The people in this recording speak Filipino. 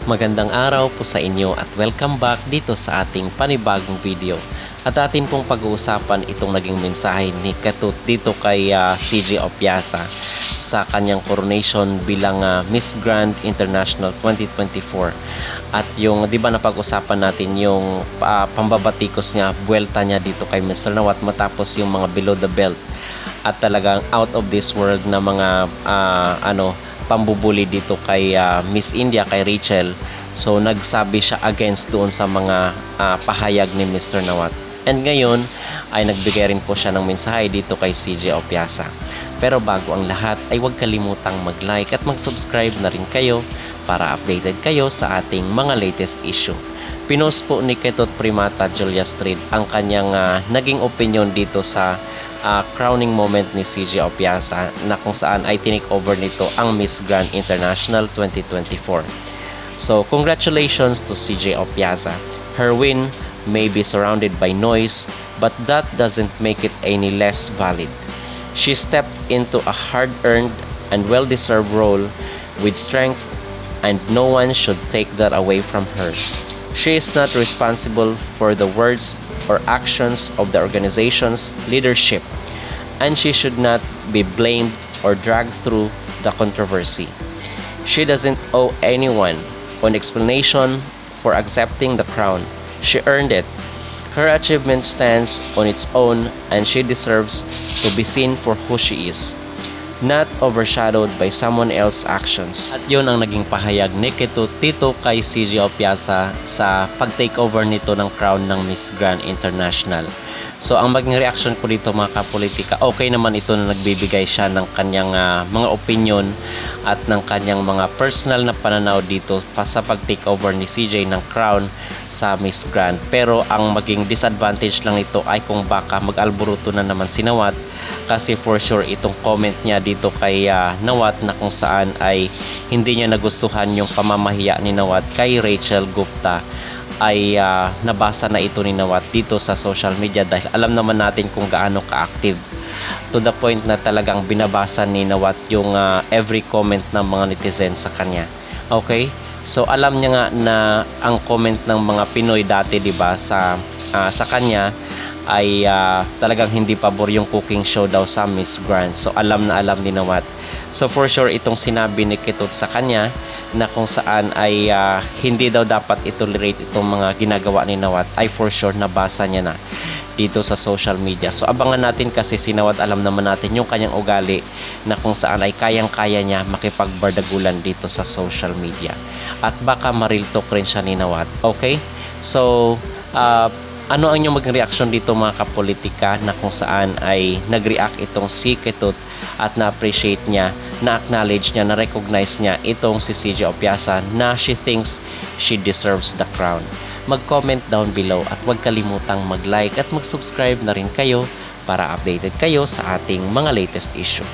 Magandang araw po sa inyo at welcome back dito sa ating panibagong video. At atin pong pag-uusapan itong naging mensahe ni Ketut dito kay CJ Opiasa sa kanyang coronation bilang Miss Grand International 2024. At yung, di ba napag-usapan natin yung pambabatikos niya, buwelta niya dito kay Mr. Nawat matapos yung mga below the belt at talagang out of this world na mga pambubuli dito kay Miss India, kay Rachel. So nagsabi siya against doon sa mga pahayag ni Mr. Nawat. And ngayon ay nagbigay rin po siya ng mensahe dito kay CJ Opiasa. Pero bago ang lahat ay huwag kalimutang mag-like at mag-subscribe na rin kayo para updated kayo sa ating mga latest issue. Pinost po ni Ketut Primata Julia Street ang kanyang naging opinion dito sa crowning moment ni CJ Opiasa na kung saan ay tinake over nito ang Miss Grand International 2024. So congratulations to CJ Opiasa. Her win may be surrounded by noise, but that doesn't make it any less valid. She stepped into a hard-earned and well-deserved role with strength, and no one should take that away from her. She is not responsible for the words or actions of the organization's leadership, and she should not be blamed or dragged through the controversy. She doesn't owe anyone an explanation for accepting the crown. She earned it. Her achievement stands on its own, and she deserves to be seen for who she is, not overshadowed by someone else's actions. At yun ang naging pahayag ni Ketut dito kay CJ Opiasa sa pag-takeover nito ng crown ng Miss Grand International. So ang maging reaction ko dito mga kapolitika, okay naman ito na nagbibigay siya ng kanyang mga opinion at ng kanyang mga personal na pananaw dito sa pag-takeover ni CJ ng crown sa Miss Grand. Pero ang maging disadvantage lang ito ay kung baka mag-alburuto na naman si Nawat, kasi for sure itong comment niya dito kay Nawat na kung saan ay hindi niya nagustuhan yung pamamahiya ni Nawat kay Rachel Gupta ay nabasa na ito ni Nawat dito sa social media, dahil alam naman natin kung gaano ka-active, to the point na talagang binabasa ni Nawat yung every comment ng mga netizen sa kanya. Okay? So alam niya nga na ang comment ng mga Pinoy dati, 'di ba, sa kanya ay talagang hindi pabor yung cooking show daw sa Miss Grand. So alam na alam ni Nawat. So for sure itong sinabi ni Ketut sa kanya na kung saan ay hindi daw dapat itolerate itong mga ginagawa ni Nawat ay for sure nabasa niya na dito sa social media. So abangan natin, kasi si Nawat alam naman natin yung kanyang ugali na kung saan ay kayang-kaya niya makipagbardagulan dito sa social media. At baka ma-real talk rin siya ni Nawat. Okay? So ano ang inyong maging reaction dito mga kapolitika na kung saan ay nag-react itong si Ketut at na-appreciate niya, na-acknowledge niya, na-recognize niya itong si CJ Opiasa na she thinks she deserves the crown. Mag-comment down below at huwag kalimutang mag-like at mag-subscribe na rin kayo para updated kayo sa ating mga latest issue.